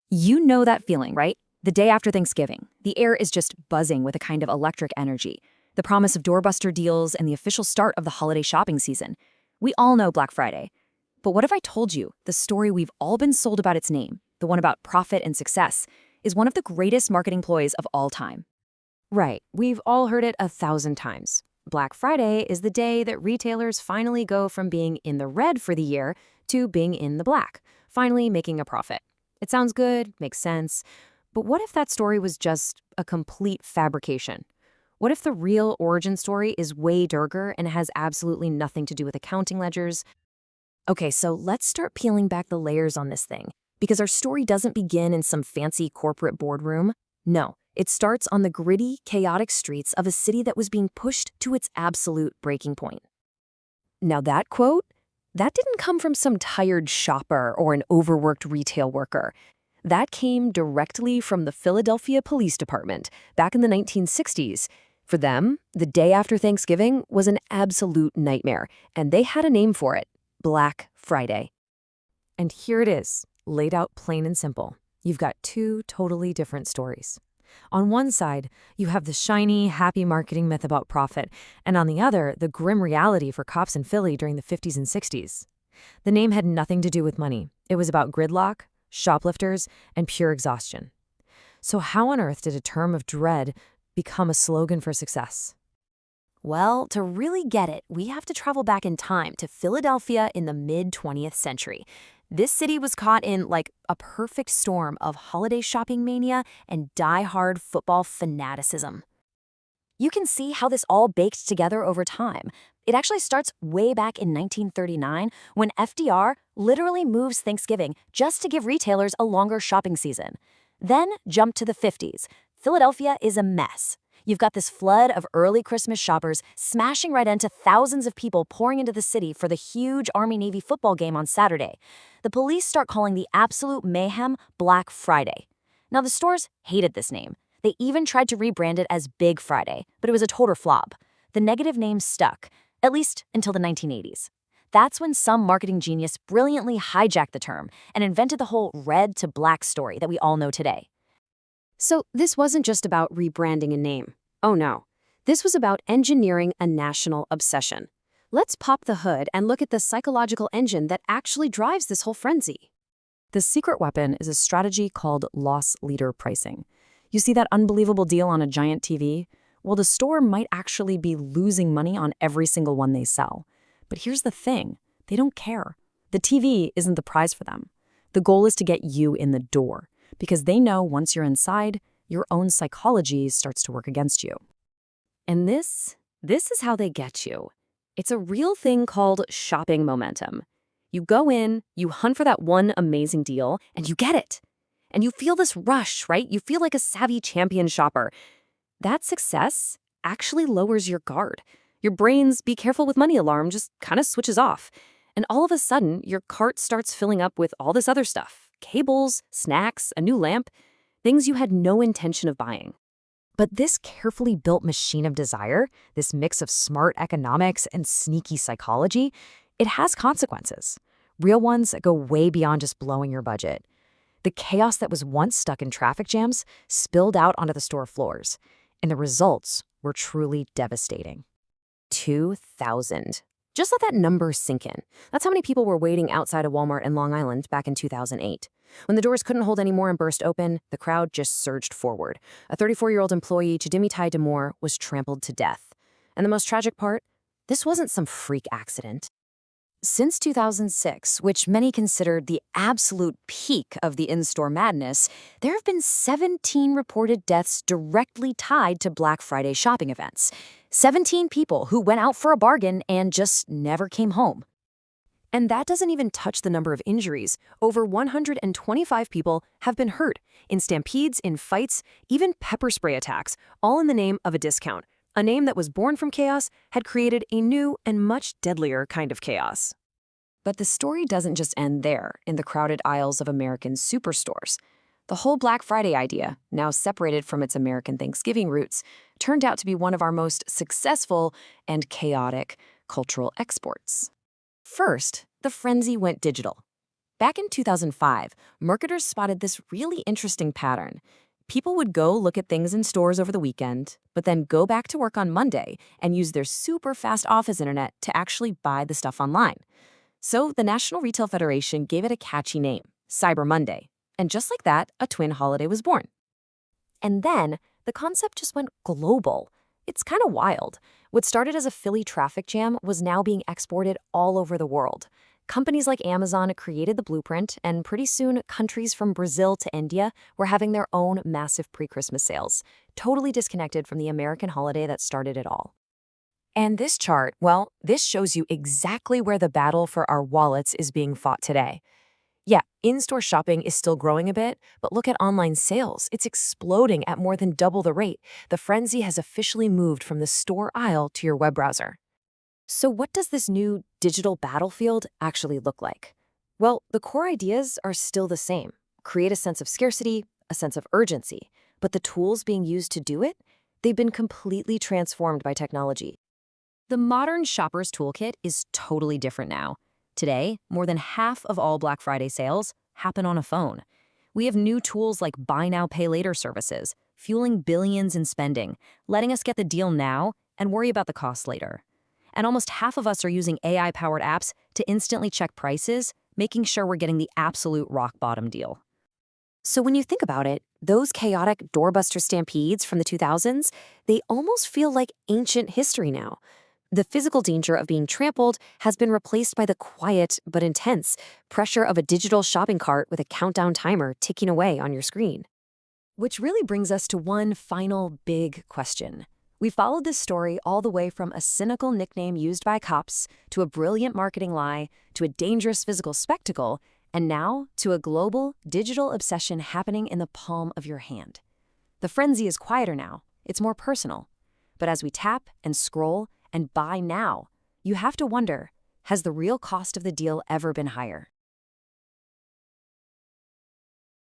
You know that feeling, right? The day after Thanksgiving, the air is just buzzing with a kind of electric energy. The promise of doorbuster deals and the official start of the holiday shopping season. We all know Black Friday. But what if I told you the story we've all been sold about its name, the one about profit and success, is one of the greatest marketing ploys of all time? Right, we've all heard it 1,000 times. Black Friday is the day that retailers finally go from being in the red for the year to being in the black, finally making a profit. It sounds good, makes sense, but what if that story was just a complete fabrication? What if the real origin story is way darker and has absolutely nothing to do with accounting ledgers? Okay, so let's start peeling back the layers on this thing, because our story doesn't begin in some fancy corporate boardroom. No, it starts on the gritty, chaotic streets of a city that was being pushed to its absolute breaking point. Now that quote, that didn't come from some tired shopper or an overworked retail worker. That came directly from the Philadelphia Police Department back in the 1960s. For them, the day after Thanksgiving was an absolute nightmare, and they had a name for it: Black Friday. And here it is, laid out plain and simple. You've got two totally different stories. On one side, you have the shiny, happy marketing myth about profit, and on the other, the grim reality for cops in Philly during the 50s and 60s. The name had nothing to do with money. It was about gridlock, shoplifters, and pure exhaustion. So how on earth did a term of dread become a slogan for success? Well, to really get it, we have to travel back in time to Philadelphia in the mid-20th century. This city was caught in like a perfect storm of holiday shopping mania and die-hard football fanaticism. You can see how this all baked together over time. It actually starts way back in 1939 when FDR literally moves Thanksgiving just to give retailers a longer shopping season. Then jump to the 50s. Philadelphia is a mess. You've got this flood of early Christmas shoppers smashing right into thousands of people pouring into the city for the huge Army-Navy football game on Saturday. The police start calling the absolute mayhem Black Friday. Now, the stores hated this name. They even tried to rebrand it as Big Friday, but it was a total flop. The negative name stuck, at least until the 1980s. That's when some marketing genius brilliantly hijacked the term and invented the whole red to black story that we all know today. So this wasn't just about rebranding a name. Oh no. This was about engineering a national obsession. Let's pop the hood and look at the psychological engine that actually drives this whole frenzy. The secret weapon is a strategy called loss leader pricing. You see that unbelievable deal on a giant TV? Well, the store might actually be losing money on every single one they sell. But here's the thing, they don't care. The TV isn't the prize for them. The goal is to get you in the door, because they know once you're inside, your own psychology starts to work against you. And this is how they get you. It's a real thing called shopping momentum. You go in, you hunt for that one amazing deal, and you get it. And you feel this rush, right? You feel like a savvy champion shopper. That success actually lowers your guard. Your brain's be careful with money alarm just kind of switches off. And all of a sudden, your cart starts filling up with all this other stuff: cables, snacks, a new lamp, things you had no intention of buying. But this carefully built machine of desire, this mix of smart economics and sneaky psychology, it has consequences. Real ones that go way beyond just blowing your budget. The chaos that was once stuck in traffic jams spilled out onto the store floors, and the results were truly devastating. 2,000. Just let that number sink in. That's how many people were waiting outside a Walmart in Long Island back in 2008. When the doors couldn't hold anymore and burst open, the crowd just surged forward. A 34-year-old employee, Chidimithai Damore, was trampled to death. And the most tragic part? This wasn't some freak accident. Since 2006, which many considered the absolute peak of the in-store madness, there have been 17 reported deaths directly tied to Black Friday shopping events. 17 people who went out for a bargain and just never came home. And that doesn't even touch the number of injuries. Over 125 people have been hurt in stampedes, in fights, even pepper spray attacks, all in the name of a discount. A name that was born from chaos had created a new and much deadlier kind of chaos. But the story doesn't just end there, in the crowded aisles of American superstores. The whole Black Friday idea, now separated from its American Thanksgiving roots, turned out to be one of our most successful and chaotic cultural exports. First, the frenzy went digital. Back in 2005, marketers spotted this really interesting pattern. People would go look at things in stores over the weekend, but then go back to work on Monday and use their super fast office internet to actually buy the stuff online. So the National Retail Federation gave it a catchy name, Cyber Monday. And just like that, a twin holiday was born. And then the concept just went global. It's kind of wild. What started as a Philly traffic jam was now being exported all over the world. Companies like Amazon created the blueprint, and pretty soon, countries from Brazil to India were having their own massive pre-Christmas sales, totally disconnected from the American holiday that started it all. And this chart, well, this shows you exactly where the battle for our wallets is being fought today. Yeah, in-store shopping is still growing a bit, but look at online sales. It's exploding at more than double the rate. The frenzy has officially moved from the store aisle to your web browser. So what does this new digital battlefield actually look like? Well, the core ideas are still the same. Create a sense of scarcity, a sense of urgency. But the tools being used to do it, they've been completely transformed by technology. The modern shopper's toolkit is totally different now. Today, more than half of all Black Friday sales happen on a phone. We have new tools like buy now, pay later services, fueling billions in spending, letting us get the deal now and worry about the cost later. And almost half of us are using AI-powered apps to instantly check prices, making sure we're getting the absolute rock-bottom deal. So when you think about it, those chaotic doorbuster stampedes from the 2000s, they almost feel like ancient history now. The physical danger of being trampled has been replaced by the quiet but intense pressure of a digital shopping cart with a countdown timer ticking away on your screen. Which really brings us to one final big question. We followed this story all the way from a cynical nickname used by cops, to a brilliant marketing lie, to a dangerous physical spectacle, and now to a global digital obsession happening in the palm of your hand. The frenzy is quieter now. It's more personal. But as we tap and scroll and buy now, you have to wonder, has the real cost of the deal ever been higher?